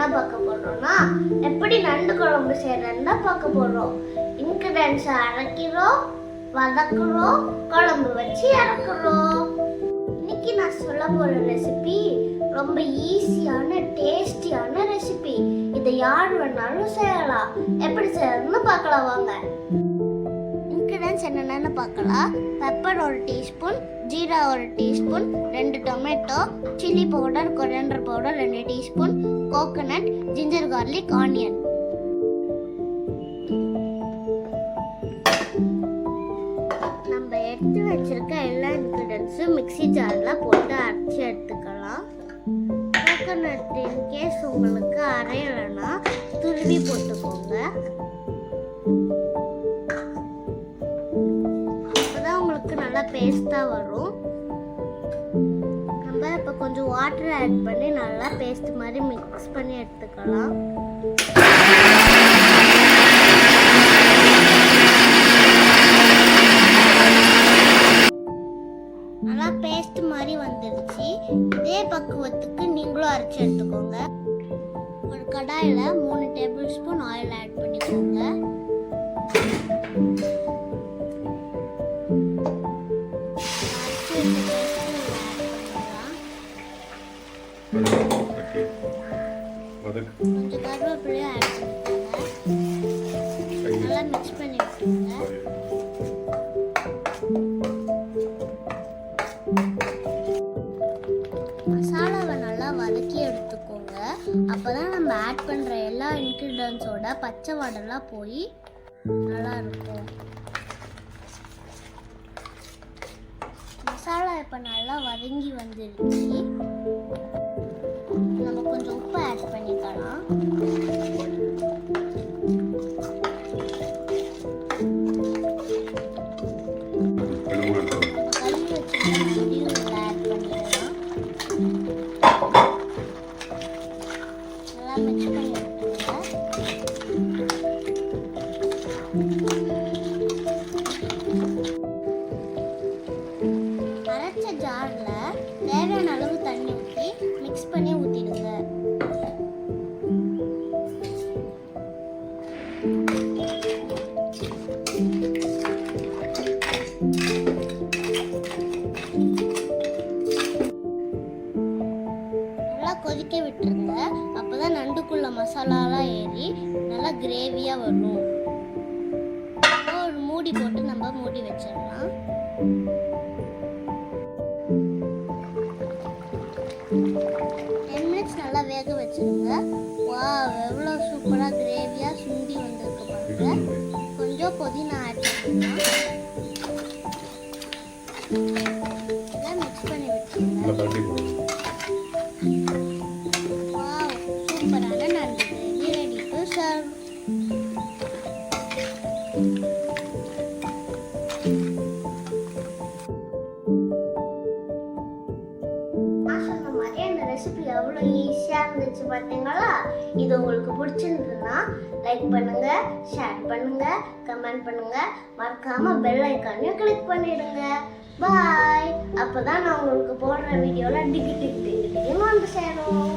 என்ன பார்க்க போறோம்னா எப்படி நண்டு குழம்பு செய்யறதுன்னு தான் பார்க்க போறோம். இன்கிரிடியன்ஸ் அரைக்கிறோம், வதக்குறோம், குழம்பு வச்சு இறக்குறோம். இன்னைக்கு நான் சொல்ல போற ரெசிபி ரொம்ப ஈஸியான டேஸ்டியான ரெசிபி. இதை யார் வேணாலும் செய்யலாம். எப்படி செய்யறதுன்னு பார்க்கலாம் வாங்க. இன்கிரிடியன்ஸ் என்னென்னு பார்க்கலாம். Pepper 1 teaspoon, jeera 1 teaspoon, 2 tomato, chilli powder, coriander powder 2 teaspoon, coconut, ginger garlic, onion. நம்ம எடுத்து வச்சிருக்க எல்லா இன்கிரிடியன்ஸும் மிக்ஸி ஜாரில் போட்டு அரைச்சி எடுத்துக்கலாம். கோகோனட் இன்கேஸ் உங்களுக்கு அரையலைன்னா துருவி போட்டுக்கோங்க. அப்போதான் உங்களுக்கு நல்லா பேஸ்ட்டாக வரும். நம்ம இப்போ கொஞ்சம் வாட்டர் ஆட் பண்ணி நல்லா பேஸ்ட் மாதிரி மிக்ஸ் பண்ணி எடுத்துக்கலாம். நல்லா பேஸ்ட் மாதிரி வந்துருச்சு. இதே பக்குவத்துக்கு நீங்களும் அரைச்சி எடுத்துக்கோங்க. ஒரு கடாயில் 3 டேபிள் ஸ்பூன் ஆயில் ஆட் பண்ணிக்கோங்க. கொஞ்சம் கருவேப்பிலையும் ஆட் பண்ணிக்கோங்க. நல்லா மிக்ஸ் பண்ணி விட்டுருங்க. மசாலாவை நல்லா வதக்கி எடுத்துக்கோங்க. அப்போதான் நம்ம ஆட் பண்ணுற எல்லா இன்கிரிடியன்ஸோட பச்சை வாடெல்லாம் போய் நல்லா இருக்கும். மசாலா இப்போ நல்லா வதங்கி வந்துருச்சு. நம்ம கொஞ்சம் உப்பு ஆட் பண்ணிக்கலாம். மிக்ஸ் பண்ணி விட்டுருங்க. அரைச்ச ஜார்ல தேவையான அளவு தண்ணி ஊற்றி மிக்ஸ் பண்ணி ஊற்றிடுங்க. நல்லா கொதிக்க விட்டுருங்க. அப்போதான் நண்டுக்குள்ள மசாலாலாம் ஏறி நல்லா கிரேவியாக வரும். ஒரு மூடி போட்டு நம்ம மூடி வச்சிடலாம். நல்லா வேக வச்சிருங்க. வாவ், எவ்வளோ சூப்பராக கிரேவியாக சுண்டி வந்திருக்கு பாருங்க. கொஞ்சம் புதினா ஆட் பண்ணிக்கலாம். இதை மிக்ஸ் பண்ணி வச்சுருங்க. வாவ், சூப்பரான நண்டு gravy ready to serve. Recipe எவ்வளோ ஈஸியாக இருந்துச்சு பார்த்தீங்களா? இது உங்களுக்கு பிடிச்சிருந்ததுன்னா லைக் பண்ணுங்க, ஷேர் பண்ணுங்க, கமெண்ட் பண்ணுங்க, மறக்காம பெல் ஐக்கானையும் கிளிக் பண்ணிடுங்க. பாய். அப்போதான் நான் உங்களுக்கு போடுற வீடியோவில் டிக்கெட் வந்து சேரும்.